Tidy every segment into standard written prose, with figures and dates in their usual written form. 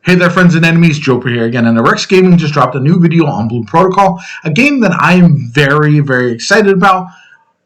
Hey there friends and enemies, Joper here again, and Rex Gaming just dropped a new video on Blue Protocol, a game that I am very excited about.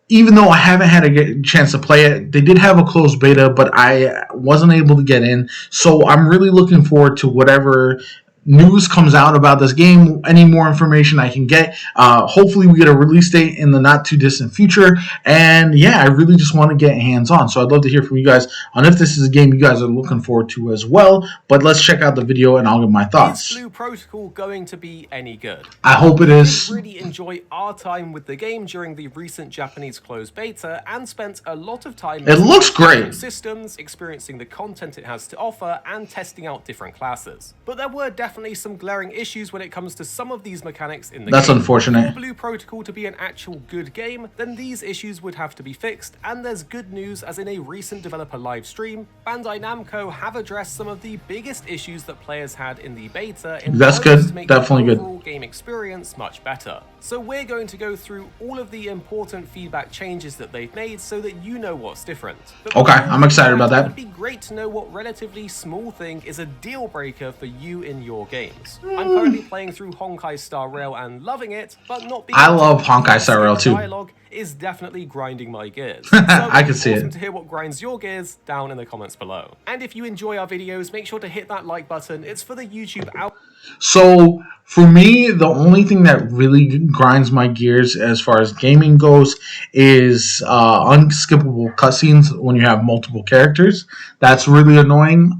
Even though I haven't had a chance to play it, they did have a closed beta, but I wasn't able to get in, so I'm really looking forward to whatever news comes out about this game, any more information I can get. Hopefully we get a release date in the not too distant future, and yeah, I really just want to get hands on, so I'd love to hear from you guys on if this is a game you guys are looking forward to as well. But let's check out the video and I'll give my thoughts. Is Blue Protocol going to be any good? I hope it is. We really enjoy our time with the game during the recent Japanese closed beta and spent a lot of time It looks great. Systems, experiencing the content it has to offer, and testing out different classes. But there were definitely some glaring issues when it comes to some of these mechanics in the game. That's unfortunate. For Blue Protocol to be an actual good game, then these issues would have to be fixed, and there's good news as in a recent developer live stream, Bandai Namco have addressed some of the biggest issues that players had in the beta in That's good. to make Definitely the good. overall game experience much better. So we're going to go through all of the important feedback changes that they've made so that you know what's different. But Okay, I'm excited about that. It would be great to know what relatively small thing is a deal breaker for you in your games. I'm currently playing through Honkai Star Rail and loving it, but not being I love Honkai Star Rail too. Dialogue is definitely grinding my gears. So I can see awesome it. to hear what grinds your gears down in the comments below. And if you enjoy our videos, make sure to hit that like button. It's for the YouTube out. So for me, the only thing that really grinds my gears as far as gaming goes is unskippable cutscenes when you have multiple characters. That's really annoying.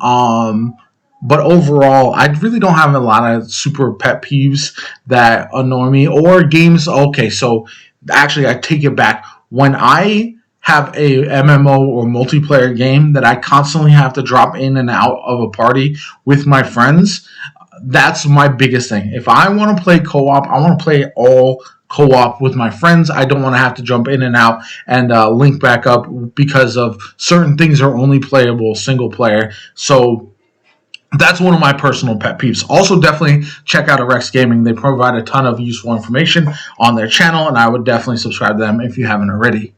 But overall, I really don't have a lot of super pet peeves that annoy me. Or games, okay, so actually I take it back. When I have a MMO or multiplayer game that I constantly have to drop in and out of a party with my friends, that's my biggest thing. If I want to play co-op, I want to play all co-op with my friends. I don't want to have to jump in and out and link back up because of certain things are only playable single player. So that's one of my personal pet peeves. Also, definitely check out Rex Gaming. They provide a ton of useful information on their channel, and I would definitely subscribe to them if you haven't already.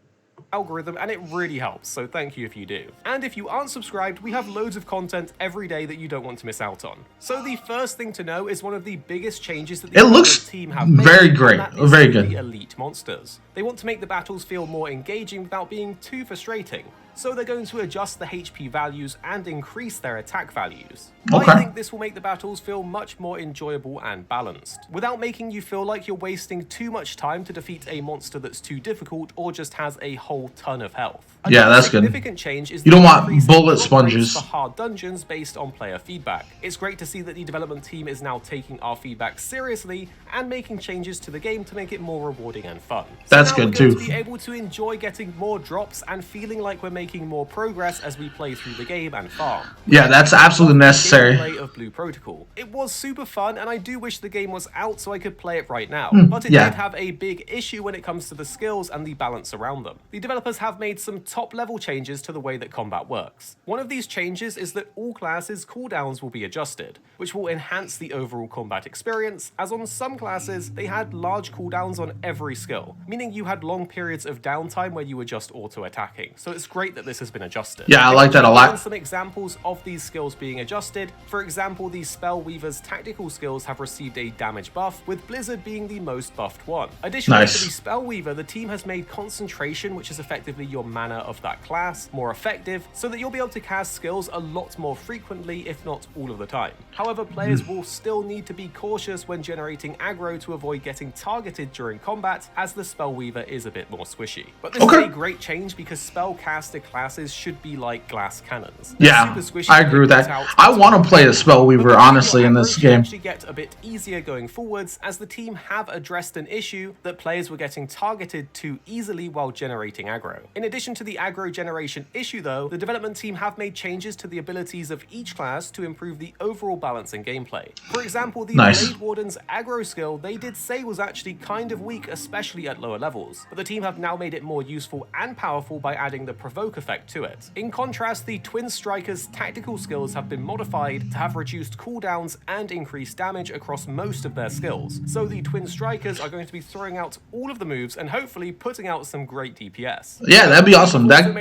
Algorithm, and it really helps, so thank you if you do. And if you aren't subscribed, we have loads of content every day that you don't want to miss out on. So the first thing to know is one of the biggest changes that the team have made. Very great, very good. The elite monsters. They want to make the battles feel more engaging without being too frustrating. So they're going to adjust the HP values and increase their attack values. Okay. I think this will make the battles feel much more enjoyable and balanced, without making you feel like you're wasting too much time to defeat a monster that's too difficult or just has a whole ton of health. Yeah, that's good. Significant change is you don't want bullet sponges for hard dungeons based on player feedback. It's great to see that the development team is now taking our feedback seriously and making changes to the game to make it more rewarding and fun. That's so good too. To be able to enjoy getting more drops and feeling like we're making more progress as we play through the game and farm. Yeah, that's absolutely necessary. Of Blue Protocol. It was super fun, and I do wish the game was out so I could play it right now. But it did have a big issue when it comes to the skills and the balance around them. The developers have made some top-level changes to the way that combat works. One of these changes is that all classes' cooldowns will be adjusted, which will enhance the overall combat experience, as on some classes, they had large cooldowns on every skill, meaning you had long periods of downtime where you were just auto-attacking. So it's great that this has been adjusted. Yeah, I like that a lot. Some examples of these skills being adjusted. For example, the Spellweaver's tactical skills have received a damage buff, with Blizzard being the most buffed one. Additionally, for the Spellweaver, the team has made concentration, which is effectively your mana of that class, more effective, so that you'll be able to cast skills a lot more frequently, if not all of the time. However, players will still need to be cautious when generating aggro to avoid getting targeted during combat, as the Spellweaver is a bit more squishy. But this is a great change because spellcaster classes should be like glass cannons. Yeah, I agree with that. I want to play a Spellweaver, honestly, in this game. Actually get a bit easier going forwards, as the team have addressed an issue that players were getting targeted too easily while generating aggro. In addition to the aggro generation issue though, the development team have made changes to the abilities of each class to improve the overall balance in gameplay. For example, the Blade Warden's aggro skill they did say was actually kind of weak, especially at lower levels, but the team have now made it more useful and powerful by adding the Provoke look effect to it. In contrast, the Twin Strikers' tactical skills have been modified to have reduced cooldowns and increased damage across most of their skills. So the Twin Strikers are going to be throwing out all of the moves and hopefully putting out some great DPS. Yeah, that'd be awesome. That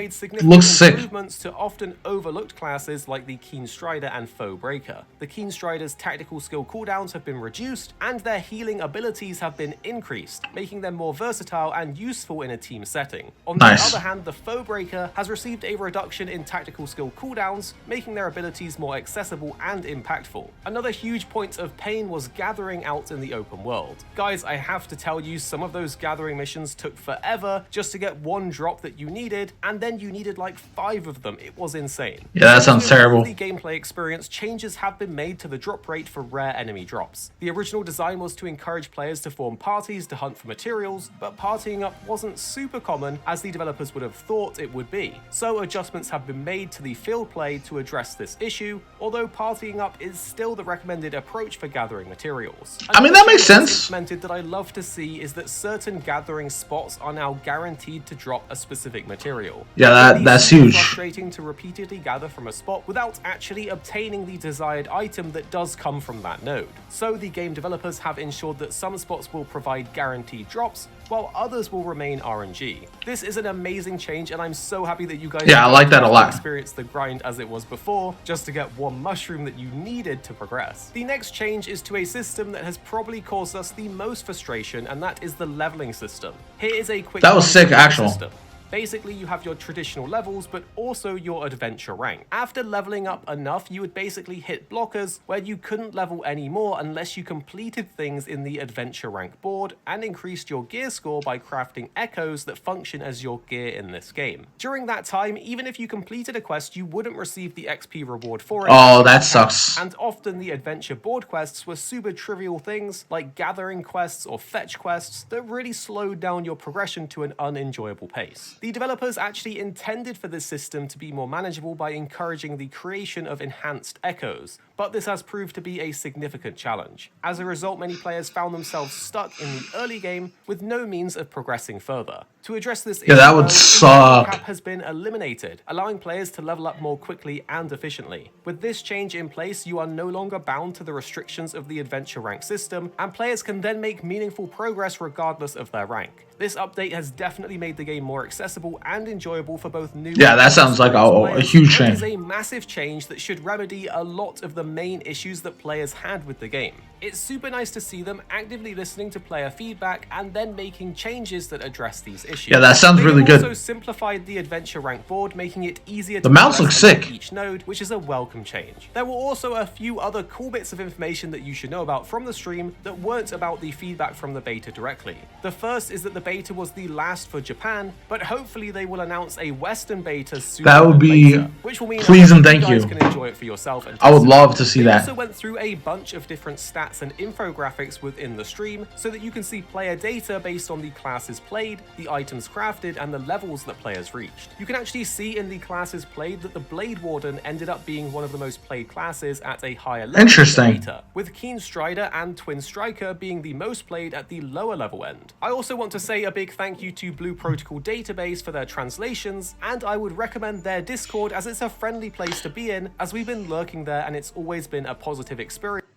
looks sick. Improvements to often overlooked classes like the Keen Strider and Foe Breaker. The Keen Strider's tactical skill cooldowns have been reduced and their healing abilities have been increased, making them more versatile and useful in a team setting. On the other hand, the Foe Breaker has received a reduction in tactical skill cooldowns, making their abilities more accessible and impactful. Another huge point of pain was gathering out in the open world. Guys, I have to tell you, some of those gathering missions took forever just to get one drop that you needed, and then you needed like 5 of them. It was insane. Yeah, that sounds terrible. The gameplay experience, changes have been made to the drop rate for rare enemy drops. The original design was to encourage players to form parties to hunt for materials, but partying up wasn't super common as the developers would have thought it would be. So adjustments have been made to the field play to address this issue, although partying up is still the recommended approach for gathering materials. I mean, that makes sense. Implemented that I love to see is that certain gathering spots are now guaranteed to drop a specific material. Yeah, that's huge. Frustrating to repeatedly gather from a spot without actually obtaining the desired item that does come from that node. So the game developers have ensured that some spots will provide guaranteed drops, while others will remain RNG. This is an amazing change, and I'm so happy that you guys I like that a lot. Experienced the grind as it was before, just to get one mushroom that you needed to progress. The next change is to a system that has probably caused us the most frustration, and that is the leveling system. Here is a quick that was sick, actual. System. Basically, you have your traditional levels, but also your adventure rank. After leveling up enough, you would basically hit blockers where you couldn't level anymore unless you completed things in the adventure rank board and increased your gear score by crafting echoes that function as your gear in this game. During that time, even if you completed a quest, you wouldn't receive the XP reward for it. Oh, that sucks. And often the adventure board quests were super trivial things like gathering quests or fetch quests that really slowed down your progression to an unenjoyable pace. The developers actually intended for this system to be more manageable by encouraging the creation of enhanced echoes, but this has proved to be a significant challenge. As a result, many players found themselves stuck in the early game with no means of progressing further. To address this issue, that would suck. Cap has been eliminated, allowing players to level up more quickly and efficiently. With this change in place, you are no longer bound to the restrictions of the adventure rank system, and players can then make meaningful progress regardless of their rank. This update has definitely made the game more accessible and enjoyable for both new Yeah, that sounds like a huge change. It is a massive change that should remedy a lot of the main issues that players had with the game. It's super nice to see them actively listening to player feedback and then making changes that address these issues. Yeah, that sounds really good. They also simplified the adventure rank board, making it easier to the mouse looks sick. Each node, which is a welcome change. There were also a few other cool bits of information that you should know about from the stream that weren't about the feedback from the beta directly. The first is that the beta was the last for Japan, but hopefully they will announce a Western beta soon. That would be later, which will mean please and that thank you. guys can enjoy it for yourself. And I would love to see they that. also went through a bunch of different stats and infographics within the stream so that you can see player data based on the classes played, the items crafted, and the levels that players reached. You can actually see in the classes played that the Blade Warden ended up being one of the most played classes at a higher level. Interesting. Beta, with Keen Strider and Twin Striker being the most played at the lower level end. I also want to say a big thank you to Blue Protocol Database for their translations, and I would recommend their Discord as it's a friendly place to be in, as we've been lurking there and it's always been a positive experience.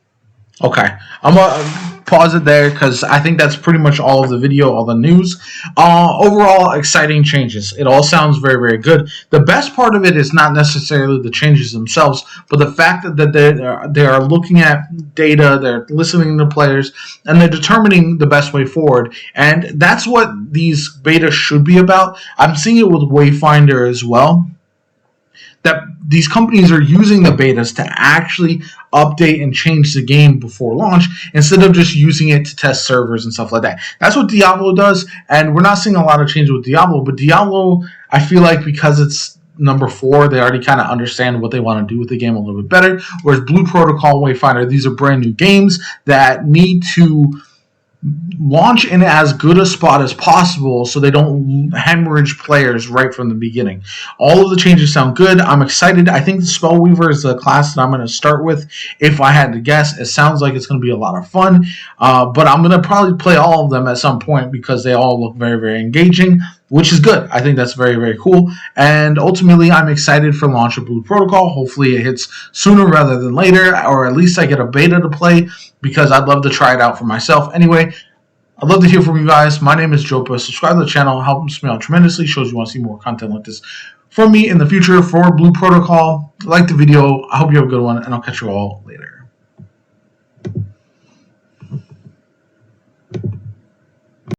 Okay, I'm gonna pause it there because I think that's pretty much all of the video, all the news. Overall, exciting changes. It all sounds very, very good. The best part of it is not necessarily the changes themselves, but the fact that they are looking at data, they're listening to players, and they're determining the best way forward. And that's what these betas should be about. I'm seeing it with Wayfinder as well, that these companies are using the betas to actually update and change the game before launch instead of just using it to test servers and stuff like that. That's what Diablo does, and we're not seeing a lot of change with Diablo, but Diablo, I feel like because it's number 4, they already kind of understand what they want to do with the game a little bit better, whereas Blue Protocol, Wayfinder, these are brand new games that need to launch in as good a spot as possible so they don't hemorrhage players right from the beginning. All of the changes sound good. I'm excited. I think the Spellweaver is the class that I'm going to start with. If I had to guess, it sounds like it's going to be a lot of fun, but I'm going to probably play all of them at some point because they all look very, very engaging. which is good. I think that's very, very cool. And ultimately, I'm excited for launch of Blue Protocol. Hopefully it hits sooner rather than later, or at least I get a beta to play, because I'd love to try it out for myself. Anyway, I'd love to hear from you guys. My name is Jopa. Subscribe to the channel. It helps me out tremendously. Shows you want to see more content like this from me in the future for Blue Protocol. Like the video. I hope you have a good one, and I'll catch you all later.